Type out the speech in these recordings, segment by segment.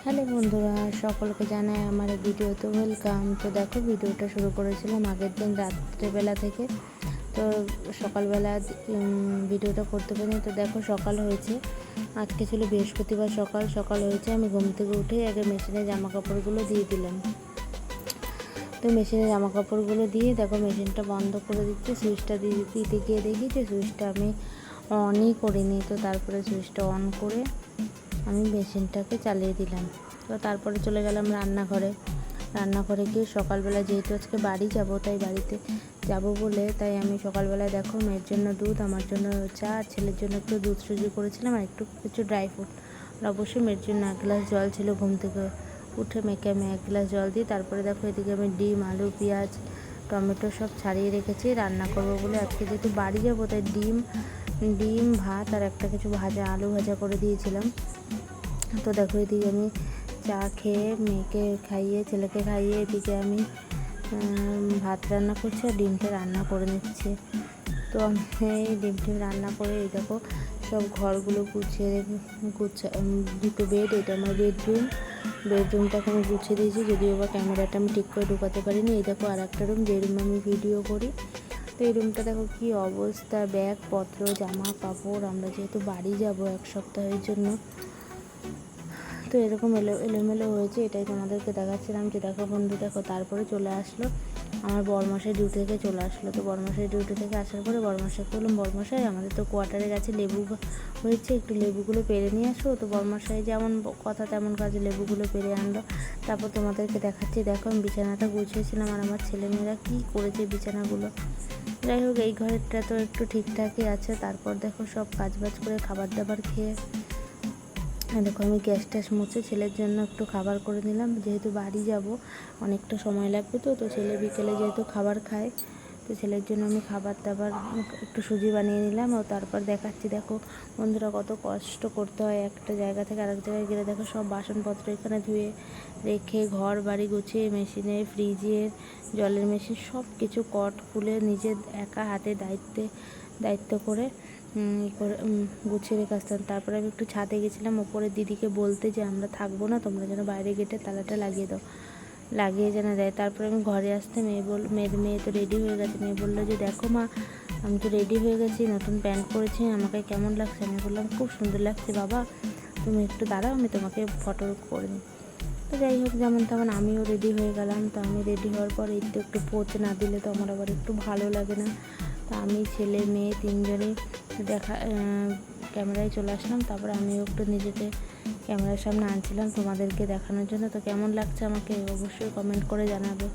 Hello বন্ধুরা, সকলকে জানাই আমার ভিডিওতে ওয়েলকাম। তো দেখো, ভিডিওটা শুরু করেছিলাম আগের দিন রাত্রেবেলা থেকে। তো সকালবেলা ভিডিওটা করতে পারিনি। তো দেখো, সকাল হয়েছে। আজকে ছিল বৃহস্পতিবার। সকাল সকাল হয়েছে। আমি ঘুম থেকে উঠে আগে মেশিনে জামা কাপড়গুলো দিয়ে দিলাম। তো মেশিনে জামা কাপড়গুলো দিয়ে দেখো মেশিনটা বন্ধ করে দিচ্ছি। সুইচটা দিতে গিয়ে দেখি যে সুইচটা আমি অনই করিনি। তো তারপরে সুইচটা অন করে আমি মেশিনটাকে চালিয়ে দিলাম। তো তারপরে চলে গেলাম রান্নাঘরে গিয়ে সকালবেলা যেহেতু আজকে বাড়ি যাব, তাই বাড়িতে যাব বলে তাই আমি সকালবেলায় দেখো মেয়ের জন্য দুধ, আমার জন্য চা, আর ছেলের জন্য একটু দুধ সুজি করেছিলাম আর একটু কিছু ড্রাই ফ্রুট। আর অবশ্যই মেয়ের জন্য 1 গ্লাস জল ছিল। ঘুম থেকে উঠে মেয়েকে আমি 1 গ্লাস জল দিই। তারপরে দেখো এদিকে আমি ডিম, আলু, পেঁয়াজ, টমেটো সব ছাড়িয়ে রেখেছি রান্না করব বলে। আজকে যেহেতু বাড়ি যাব তাই ডিম ভাত আর একটা কিছু আলু ভাজা করে দিয়েছিলাম। তো দেখো এদিকে আমি চা খেয়ে মেয়েকে খাইয়ে ছেলেকে খাইয়ে এদিকে আমি ভাত রান্না করছি আর ডিমটা রান্না করে নিচ্ছি। তো আমি এই ডিমটি রান্না করে এই দেখো সব ঘরগুলো গুছিয়ে দুটো বেড, এটা আমার বেডরুমটাকে আমি গুছিয়ে দিয়েছি। যদিও বা ক্যামেরাটা আমি ঠিক করে ঢুকাতে পারিনি। এই দেখো আর একটা রুম, যে রুমে আমি ভিডিও করি। তো এই রুমটা দেখো কী অবস্থা, ব্যাগপত্র, জামা কাপড়। আমরা যেহেতু বাড়ি যাব 1 সপ্তাহের জন্য, তো এরকম এলোমেলো হয়েছে। এটাই তোমাদেরকে দেখাচ্ছিলাম যে দেখো বন্ধু দেখো। তারপরে চলে আসলো আমার বরমশাই ডিউটি থেকে চলে আসলো। তো বরমশাই ডিউটি থেকে আসার পরে বরমশাইকে বললাম, বরমশাই আমাদের তো কোয়ার্টারে গাছে লেবু হয়েছে, একটু লেবুগুলো পেরে নিয়ে আসো। তো বরমশাই যেমন কথা তেমন কাজে লেবুগুলো পেরে আনলো। তারপর তোমাদেরকে দেখাচ্ছি দেখো আমি বিছানাটা গুছিয়েছিলাম আর আমার ছেলেমেয়েরা কী করেছে বিছানাগুলো। যাই হোক, এই ঘরেরটা তো একটু ঠিকঠাকই আছে। তারপর দেখো সব কাজবাজ করে খাবার দাবার খেয়ে দেখো আমি গ্যাস ট্যাস মুছে ছেলের জন্য একটু খাবার করে নিলাম। যেহেতু বাড়ি যাব অনেকটা সময় লাগবে, তো ছেলে বিকেলে যেহেতু খাবার খায়, তো ছেলের জন্য আমি খাবার দাবার একটু সুজি বানিয়ে নিলাম। ও তারপর দেখাচ্ছি দেখো বন্ধুরা কত কষ্ট করতে হয় একটা জায়গা থেকে আরেক জায়গায় গেলে। দেখো সব বাসনপত্র এখানে ধুয়ে রেখে ঘর বাড়ি গুছিয়ে মেশিনে, ফ্রিজের জলের মেশিন সব কিছু কট খুলে নিজের একা হাতে দায়িত্ব করে গুছিয়ে রেখে আসতাম। তারপরে আমি একটু ছাদে গেছিলাম ওপরে দিদিকে বলতে যে আমরা থাকবো না, তোমরা যেন বাইরে গেটে তালাটা লাগিয়ে যেন দেয়। তারপরে আমি ঘরে আসতে মেয়ে তো রেডি হয়ে গেছে। মেয়ে বললো যে দেখো মা, আমি তো রেডি হয়ে গেছি, নতুন প্যান্ট পরেছি, আমাকে কেমন লাগছে? আমি বললাম খুব সুন্দর লাগছে বাবা, তুমি একটু দাঁড়াও, আমি তোমাকে ফটো করে নিই। তো যাই হোক, যেমন তেমন আমিও রেডি হয়ে গেলাম। তো আমি রেডি হওয়ার পর একটু পোজ না দিলে তো আমার আবার একটু ভালো লাগে না। তো আমি ছেলে মেয়ে তিনজনেই ক্যামেরায় চলে আসলাম। তারপরে আমিও একটু নিজেকে ক্যামেরার সামনে আনছিলাম তোমাদেরকে দেখানোর জন্য। তো কেমন লাগছে আমাকে অবশ্যই কমেন্ট করে জানাবে।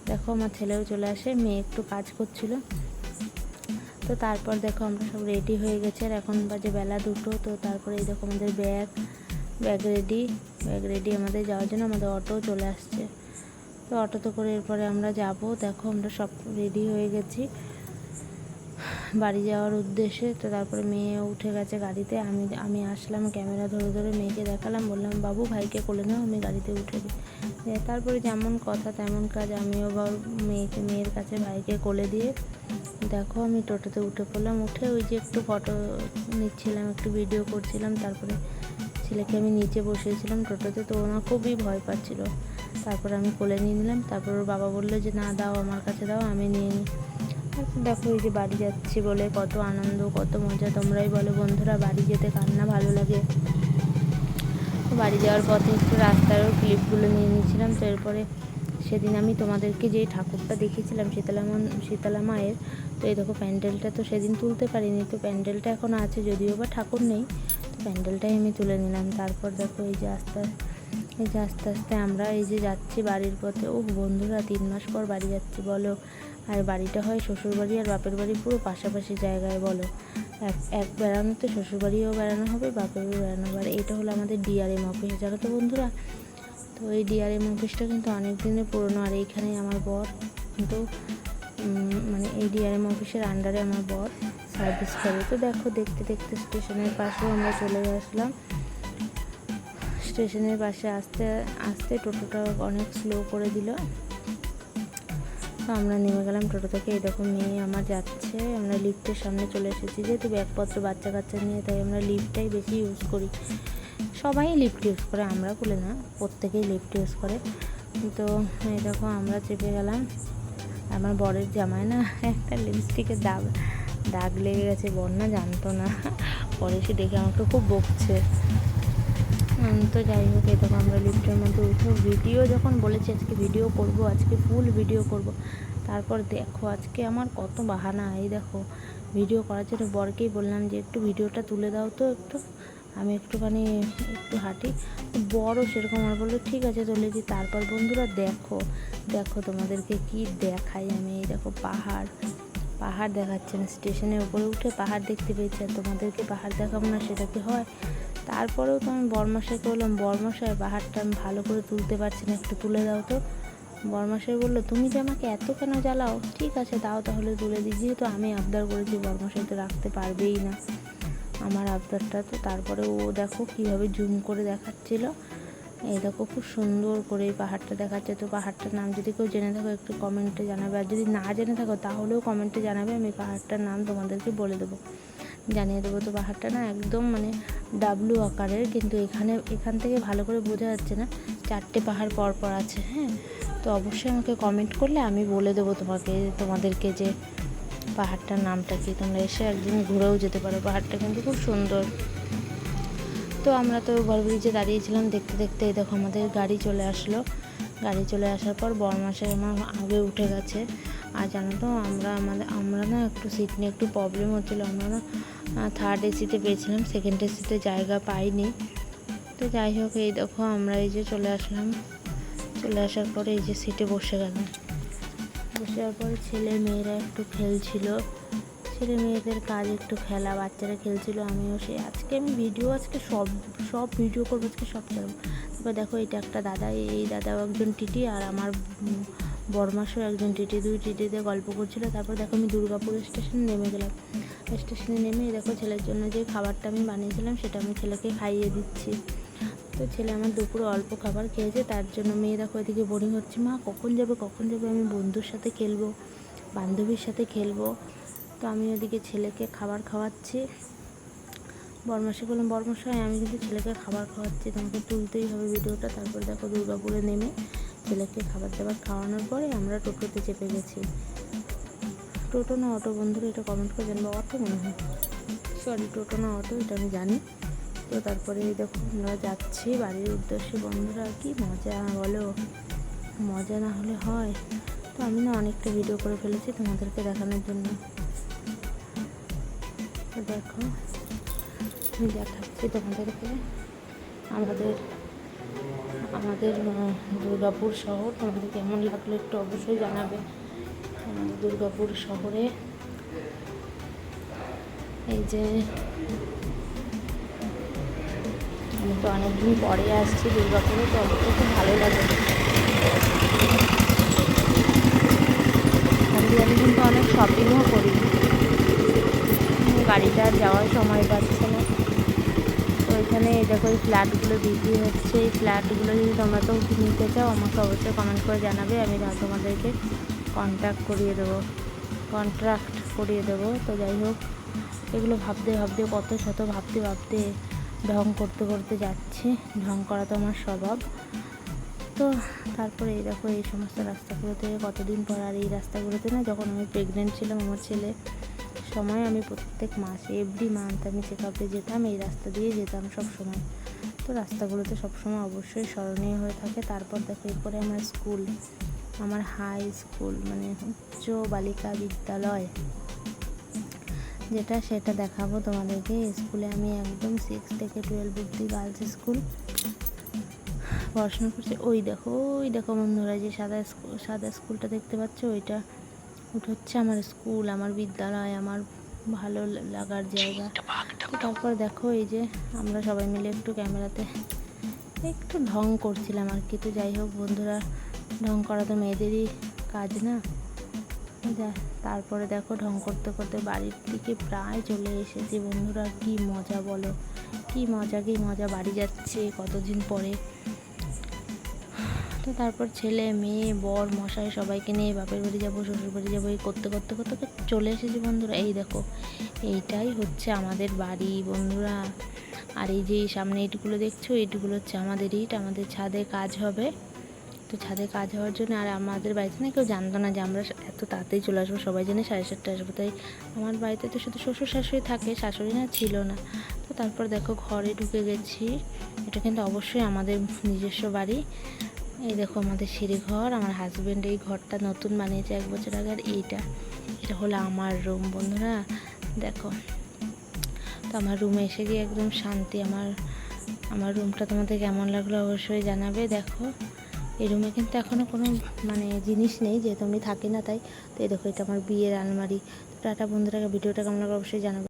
দেখো আমার ছেলেও চলে আসে, মেয়ে একটু কাজ করছিল। তো তারপর দেখো আমরা সব রেডি হয়ে গেছে আর এখন বাজে বেলা 2টো। তো তারপরে এই দেখো আমাদের ব্যাগ রেডি আমাদের যাওয়ার জন্য। আমাদের অটো চলে আসছে। তো অটোতে করে এরপরে আমরা যাব। দেখো আমরা সব রেডি হয়ে গেছি বাড়ি যাওয়ার উদ্দেশ্যে। তো তারপরে মেয়ে উঠে গেছে গাড়িতে। আমি আসলাম, ক্যামেরা ধরে মেয়েকে দেখালাম, বললাম বাবু ভাইকে কোলে নাও, আমি গাড়িতে উঠে দিই। তারপরে যেমন কথা তেমন কাজ, আমিও মেয়ের কাছে ভাইকে কোলে দিয়ে দেখো আমি টোটোতে উঠে পড়লাম। উঠে ওই যে একটু ফটো নিচ্ছিলাম, একটু ভিডিও করছিলাম। তারপরে ছেলেকে আমি নিচে বসিয়েছিলাম টোটোতে। তো ওনা খুবই ভয় পাচ্ছিল। তারপর আমি কোলে নিয়ে নিলাম। তারপর ওর বাবা বললো যে না দাও, আমার কাছে দাও, আমি নিয়ে নিই। দেখো এই যে বাড়ি যাচ্ছি বলে কত আনন্দ, কত মজা। তোমরাই বলো বন্ধুরা, বাড়ি যেতে কার না ভালো লাগে। তো বাড়ি যাওয়ার পথে একটু রাস্তারও ক্লিপগুলো নিয়ে নিয়েছিলাম। তো এরপরে সেদিন আমি তোমাদেরকে যে ঠাকুরটা দেখিয়েছিলাম শীতলা মায়ের, তো এই দেখো প্যান্ডেলটা তো সেদিন তুলতে পারিনি। তো প্যান্ডেলটা এখনও আছে, যদিও বা ঠাকুর নেই, তো প্যান্ডেলটাই আমি তুলে নিলাম। তারপর দেখো এই যে আস্তে আস্তে আমরা এই যে যাচ্ছি বাড়ির পথে। ও বন্ধুরা 3 মাস পর বাড়ি যাচ্ছি বলো। আর বাড়িটা হয় শ্বশুরবাড়ি আর বাপের বাড়ি পুরো পাশাপাশি জায়গায় বলো। এক বেড়ানোতে শ্বশুরবাড়িও বেড়ানো হবে, বাপেরও বেড়ানো হবে। আর এটা হলো আমাদের ডিআরএম অফিস, জানো তো বন্ধুরা। তো এই ডিআরএম অফিসটা কিন্তু অনেক দিনের পুরনো। আর এইখানেই আমার বর কিন্তু মানে এই ডিআরএম অফিসের আন্ডারে আমার বর সার্ভিস করে। তো দেখো দেখতে দেখতে স্টেশনের পাশেও আমরা চলে আসলাম। স্টেশনের পাশে আস্তে টোটোটা অনেক স্লো করে দিল। তো আমরা নেমে গেলাম টোটো থেকে। এরকম মেয়ে আমার যাচ্ছে, আমরা লিফটের সামনে চলে এসেছি। যেহেতু ব্যাগপত্র বাচ্চা কাচ্চা নিয়ে, তাই আমরা লিফটটাই বেশি ইউজ করি। সবাই লিফট ইউজ করে, আমরা বলে না, প্রত্যেকেই লিফট ইউজ করে। তো এই দেখো আমরা চেপে গেলাম। আমার বরের জামায় না একটা লিপস্টিকের দাগ লেগে গেছে, বর না জানতো না, পরে সে দেখে আমাকে খুব বকছে। তো যাই হোক, এই দেখো আমরা লিফটের মধ্যে উঠে ভিডিও যখন বলেছি আজকে ভিডিও করব, আজকে ফুল ভিডিও করব, তারপর দেখো আজকে আমার কত বাহানা। এই দেখো ভিডিও করার জন্য বরকেই বললাম যে একটু ভিডিওটা তুলে দাও তো, আমি একটুখানি একটু হাঁটি। বড়ও সেরকম আমার বললো ঠিক আছে তুলে দিই। তারপর বন্ধুরা দেখো তোমাদেরকে কি দেখাই আমি। এই দেখো পাহাড় দেখাচ্ছেন, স্টেশনের উপরে উঠে পাহাড় দেখতে পেয়েছি, আর তোমাদেরকে পাহাড় দেখাবো না সেটা কি হয়? তারপরেও তো আমি বরমশাইকে বললাম, বরমশাই পাহাড়টা আমি ভালো করে তুলতে পারছি না, একটু তুলে দাও তো। বরমশাই বললো তুমি যে আমাকে এত কেন জ্বালাও, ঠিক আছে দাও তাহলে তুলে দিই। যেহেতু আমি আবদার করেছি, বরমশাই তো রাখতে পারবেই না আমার আবদারটা। তো তারপরে ও দেখো কীভাবে জুম করে দেখাচ্ছিল। এই দেখো খুব সুন্দর করে এই পাহাড়টা দেখাচ্ছে। তো পাহাড়টার নাম যদি কেউ জেনে থাকো একটু কমেন্টে জানাবে, আর যদি না জেনে থাকো তাহলেও কমেন্টে জানাবে, আমি পাহাড়টার নাম তোমাদেরকে বলে দেবো, জানিয়ে দেবো। তো পাহাড়টা না একদম মানে ডাব্লু আকারের, কিন্তু এখান থেকে ভালো করে বোঝা যাচ্ছে না, 4টে পাহাড় পর আছে। হ্যাঁ, তো অবশ্যই আমাকে কমেন্ট করলে আমি বলে দেবো তোমাদেরকে যে পাহাড়টার নামটা কি। তোমরা এসে একদিন ঘুরেও যেতে পারো, পাহাড়টা কিন্তু খুব সুন্দর। তো আমরা তো ওভারব্রিজে দাঁড়িয়েছিলাম দেখতে দেখতে, এই দেখো আমাদের গাড়ি চলে আসলো। গাড়ি চলে আসার পর বরমশাই আমার আগে উঠে গেছে। আর জানো তো আমরা না একটু সিট নিয়ে একটু প্রবলেম হচ্ছিলো। আমরা না থার্ড এসিতে পেয়েছিলাম, সেকেন্ড এসিতে জায়গা পাইনি। তো যাই হোক, এই দেখো আমরা এই যে চলে আসলাম, চলে আসার পরে এই যে সিটে বসে গেলাম। বসে যাওয়ার পরে ছেলে মেয়েরা একটু খেলছিল, ছেলে মেয়েদের কাজ একটু খেলা, বাচ্চারা খেলছিল। আমিও আজকে সব ভিডিও করবো, আজকে সব ছাড়বো। তারপর দেখো এটা একটা দাদা, এই দাদাও একজন টিটি, আর আমার বরমাসও একজন টিটি, 2 টিটিতে গল্প করছিল। তারপর দেখো আমি দুর্গাপুর স্টেশনে নেমে গেলাম। স্টেশনে নেমে দেখো ছেলের জন্য যে খাবারটা আমি বানিয়েছিলাম সেটা আমি ছেলেকে খাইয়ে দিচ্ছি। তো ছেলে আমার দুপুরে অল্প খাবার খেয়েছে, তার জন্য মেয়ে দেখো এদিকে বোরিং হচ্ছে, মা কখন যাবে, আমি বন্ধুর সাথে খেলবো, বান্ধবীর সাথে খেলবো। তো আমি ওদিকে ছেলেকে খাবার খাওয়াচ্ছি। বরমশাই বললাম, বরমশাই আমি কিন্তু ছেলেকে খাবার খাওয়াচ্ছি, তোমাকে তুলতেই হবে ভিডিওটা। তারপর দেখো দুর্গাপুরে নেমে ছেলেকে খাবার দাবার খাওয়ানোর পরে আমরা টোটোতে চেপে গেছি। টোটো না অটো বন্ধুরা এটা কমেন্ট করে জানবো, অটো মনে হয়, সরি টোটো না অটো, এটা আমি জানি। তো তারপরে দেখো আমরা যাচ্ছি বাড়ির উদ্দেশ্যে। বন্ধুরা কি মজা বলো, মজা না হলে হয়? তো আমি না অনেকটা ভিডিও করে ফেলেছি তোমাদেরকে দেখানোর জন্য। তো দেখো আমি দেখাচ্ছি তোমাদেরকে আমাদের দুর্গাপুর শহর। তোমাদের কেমন লাগলো একটু অবশ্যই জানাবে। আমাদের দুর্গাপুর শহরে এই যে আমি তো অনেকদিন পরে আসছি দুর্গাপুরে, তো অবশ্যই খুব ভালো লাগে। আমি কিন্তু অনেক শপিংও করি, গাড়িটা যাওয়ার সময় পাচ্ছে না। তো এখানে দেখো এই ফ্ল্যাটগুলো বিক্রি হচ্ছে। এই ফ্ল্যাটগুলো যদি তোমরা তো নিতে চাও আমাকে অবশ্যই কমেন্ট করে জানাবে, আমি তোমাদেরকে কন্ট্রাক্ট করিয়ে দেবো। তো যাই হোক, এগুলো ভাবতে কত শত ভাবতে ঢং করতে যাচ্ছি। ঢং করা তো আমার স্বভাব। তো তারপরে এই দেখো এই সমস্ত রাস্তাগুলোতে কতদিন পর, আর এই রাস্তাগুলোতে না যখন আমি প্রেগনেন্ট ছিলাম আমার ছেলে সময়, আমি প্রত্যেক মাসে এভরি মান্থ আমি চেক আপে যেতাম, এই রাস্তা দিয়ে যেতাম সব সময়। তো রাস্তাগুলোতে সবসময় অবশ্যই স্মরণীয় হয়ে থাকে। তারপর দেখো এরপরে আমার স্কুল, আমার হাই স্কুল মানে উচ্চ বালিকা বিদ্যালয় যেটা, সেটা দেখাবো তোমাদেরকে। স্কুলে আমি একদম 6 থেকে 12 অবধি গার্লস স্কুল পড়াশোনা করছি। ওই দেখো বন্ধুরা, যে সাদা স্কুলটা দেখতে পাচ্ছ, ওইটা হচ্ছে আমার স্কুল, আমার বিদ্যালয়, আমার ভালো লাগার জায়গা। তো তারপর দেখো এই যে আমরা সবাই মিলে একটু ক্যামেরাতে একটু ঢং করছিলাম আর কি। তো যাই হোক বন্ধুরা, ঢং করা তো মেয়েদেরই কাজ না। তারপরে দেখো ঢং করতে বাড়ির দিকে প্রায় চলে এসেছি বন্ধুরা। কি মজা বলো, কি মজা বাড়ি যাচ্ছে কতদিন পরে। তো তারপর ছেলে মেয়ে বর মশাই সবাইকে নিয়ে বাপের বাড়ি যাবো, শ্বশুর বাড়ি যাবো, এই করতে করতে করতে চলে এসেছি বন্ধুরা। এই দেখো, এইটাই হচ্ছে আমাদের বাড়ি বন্ধুরা। আর এই যে সামনে ইটগুলো দেখছো, ইটগুলো হচ্ছে আমাদের ইট। আমাদের ছাদে কাজ হবে, তো ছাদে কাজ হওয়ার জন্য, আর আমাদের বাড়িতে না কেউ জানতো না যে আমরা এত তাড়াতাড়ি চলে আসবো, সবাই জানে 7:30 আসবো। তাই আমার বাড়িতে তো শুধু শ্বশুর শাশুড়ি থাকে, শাশুড়ি না ছিল না। তো তারপর দেখো ঘরে ঢুকে গেছি। এটা কিন্তু অবশ্যই আমাদের নিজস্ব বাড়ি। এই দেখো আমাদের সিঁড়ি ঘর, আমার হাজব্যান্ড এই ঘরটা নতুন বানিয়েছে 1 বছর আগে। আর এটা হলো আমার রুম বন্ধুরা, দেখো। তো আমার রুমে এসে গিয়ে একদম শান্তি। আমার রুমটা তোমাদের কেমন লাগলো অবশ্যই জানাবে। দেখো এই রুমে কিন্তু এখনও কোনো জিনিস নেই, যেহেতু আমি থাকি না তাই। তো এই দেখো, এটা আমার বিয়ের আলমারি। তো টাটা বন্ধুরা, ভিডিওটা কেমন লাগলো অবশ্যই জানাবে।